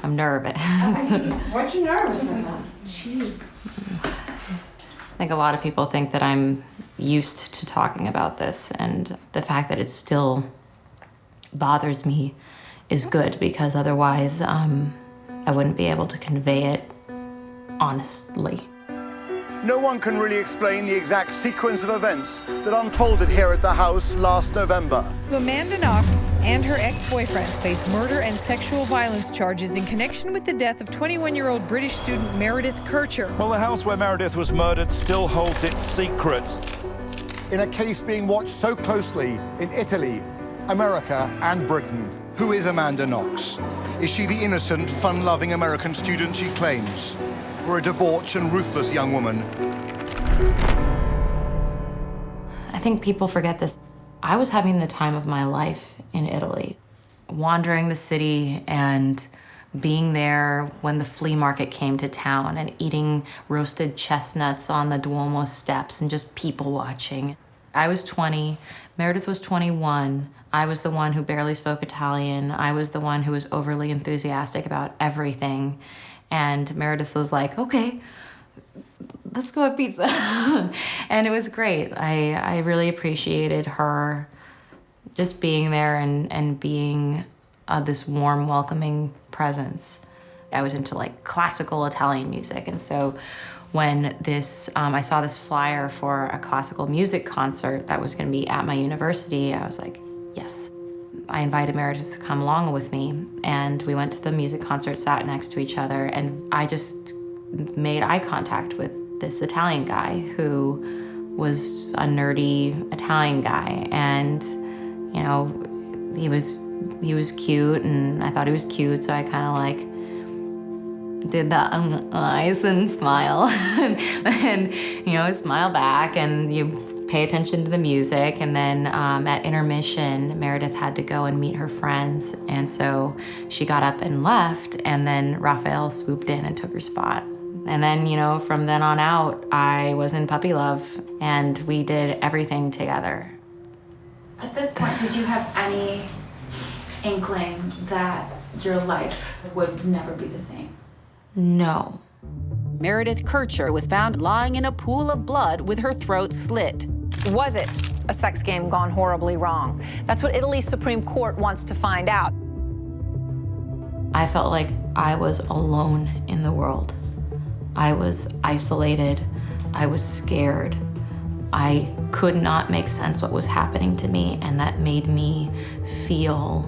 I'm nervous. What you nervous about? Jeez. I think a lot of people think that I'm used to talking about this, and the fact that it still bothers me is good, because otherwise I wouldn't be able to convey it honestly. No one can really explain the exact sequence of events that unfolded here at the house last November. Amanda Knox and her ex-boyfriend face murder and sexual violence charges in connection with the death of 21-year-old British student Meredith Kircher. Well, the house where Meredith was murdered still holds its secrets. In a case being watched so closely in Italy, America, and Britain. Who is Amanda Knox? Is she the innocent, fun-loving American student she claims? Or a debauched and ruthless young woman? I think people forget this. I was having the time of my life in Italy, wandering the city and being there when the flea market came to town and eating roasted chestnuts on the Duomo steps and just people watching. I was 20, Meredith was 21. I was the one who barely spoke Italian. I was the one who was overly enthusiastic about everything. And Meredith was like, okay, let's go have pizza. And it was great. I really appreciated her just being there and being this warm, welcoming presence. I was into like classical Italian music. And so when I saw this flyer for a classical music concert that was gonna be at my university, I was like, yes. I invited Meredith to come along with me, and we went to the music concert, sat next to each other, and I just made eye contact with this Italian guy who was a nerdy Italian guy. And, you know, he was cute, and I thought he was cute, so I kind of like did the eyes and smile and you know, smile back, and you pay attention to the music. And then at intermission, Meredith had to go and meet her friends, and so she got up and left, and then Raphael swooped in and took her spot. And then, you know, from then on out, I was in puppy love, and we did everything together. At this point, did you have any inkling that your life would never be the same? No. Meredith Kircher was found lying in a pool of blood with her throat slit. Was it a sex game gone horribly wrong? That's what Italy's Supreme Court wants to find out. I felt like I was alone in the world. I was isolated. I was scared. I could not make sense what was happening to me, and that made me feel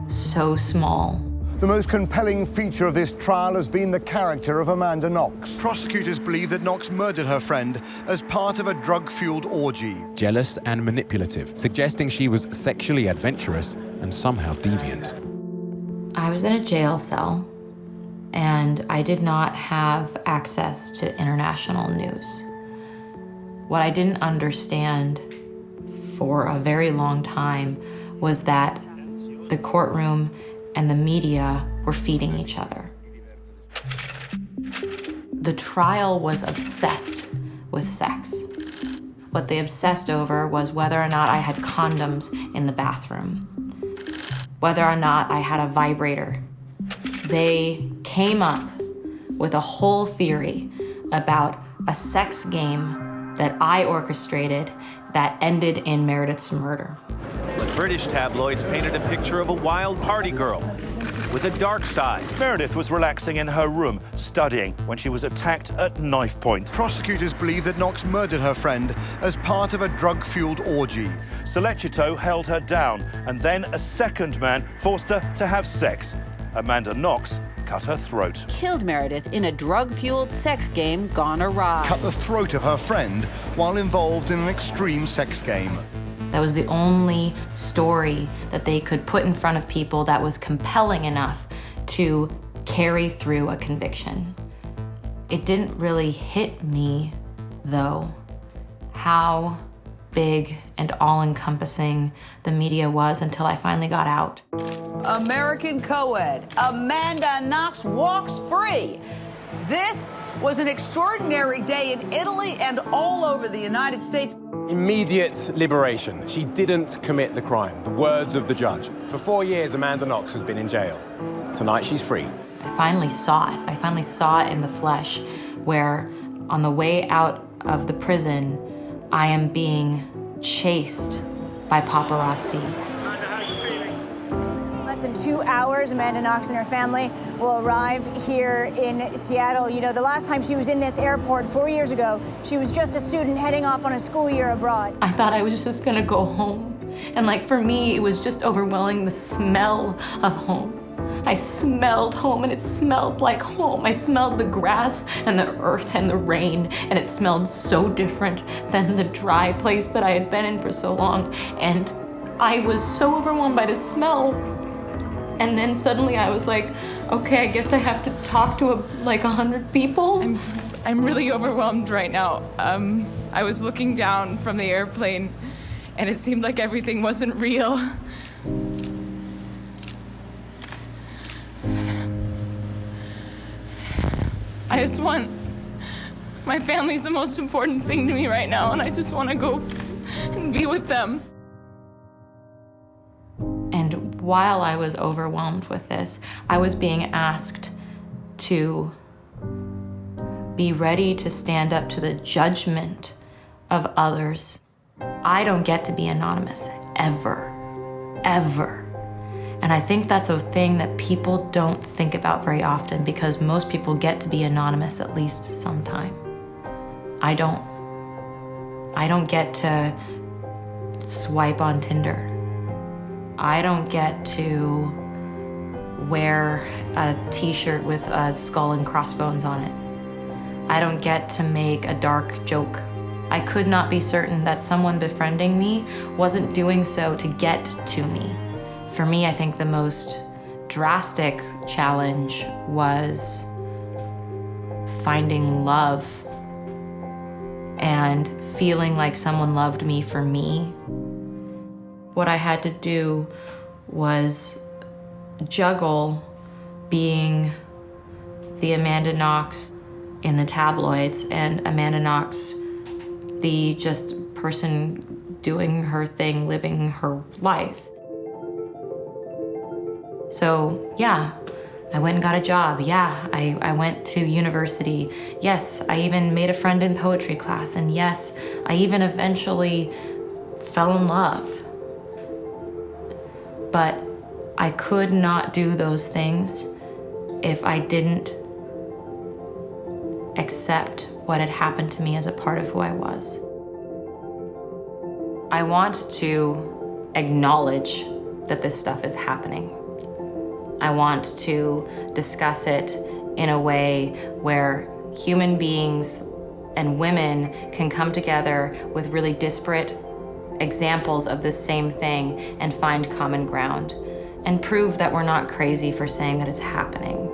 so small. The most compelling feature of this trial has been the character of Amanda Knox. Prosecutors believe that Knox murdered her friend as part of a drug-fueled orgy. Jealous and manipulative, suggesting she was sexually adventurous and somehow deviant. I was in a jail cell, and I did not have access to international news. What I didn't understand for a very long time was that the courtroom and the media were feeding each other. The trial was obsessed with sex. What they obsessed over was whether or not I had condoms in the bathroom, whether or not I had a vibrator. They came up with a whole theory about a sex game that I orchestrated that ended in Meredith's murder. British tabloids painted a picture of a wild party girl with a dark side. Meredith was relaxing in her room, studying, when she was attacked at knife point. Prosecutors believe that Knox murdered her friend as part of a drug-fueled orgy. Solecito held her down, and then a second man forced her to have sex. Amanda Knox cut her throat. Killed Meredith in a drug-fueled sex game gone awry. Cut the throat of her friend while involved in an extreme sex game. That was the only story that they could put in front of people that was compelling enough to carry through a conviction. It didn't really hit me, though, how big and all-encompassing the media was until I finally got out. American co-ed Amanda Knox walks free. This was an extraordinary day in Italy and all over the United States. Immediate liberation. She didn't commit the crime. The words of the judge. For 4 years, Amanda Knox has been in jail. Tonight, she's free. I finally saw it. I finally saw it in the flesh, where on the way out of the prison, I am being chased by paparazzi. Less than 2 hours, Amanda Knox and her family will arrive here in Seattle. You know, the last time she was in this airport 4 years ago, she was just a student heading off on a school year abroad. I thought I was just gonna go home. And like for me, it was just overwhelming, the smell of home. I smelled home and it smelled like home. I smelled the grass and the earth and the rain, and it smelled so different than the dry place that I had been in for so long. And I was so overwhelmed by the smell. And then suddenly I was like, okay, I guess I have to talk to like 100 people. I'm really overwhelmed right now. I was looking down from the airplane and it seemed like everything wasn't real. I just want, my family's the most important thing to me right now, and I just want to go and be with them. And while I was overwhelmed with this, I was being asked to be ready to stand up to the judgment of others. I don't get to be anonymous, ever, ever. And I think that's a thing that people don't think about very often, because most people get to be anonymous at least sometime. I don't get to swipe on Tinder. I don't get to wear a t-shirt with a skull and crossbones on it. I don't get to make a dark joke. I could not be certain that someone befriending me wasn't doing so to get to me. For me, I think the most drastic challenge was finding love and feeling like someone loved me for me. What I had to do was juggle being the Amanda Knox in the tabloids and Amanda Knox, the just person doing her thing, living her life. So yeah, I went and got a job. Yeah, I went to university. Yes, I even made a friend in poetry class. And yes, I even eventually fell in love. But I could not do those things if I didn't accept what had happened to me as a part of who I was. I want to acknowledge that this stuff is happening. I want to discuss it in a way where human beings and women can come together with really disparate examples of the same thing and find common ground and prove that we're not crazy for saying that it's happening.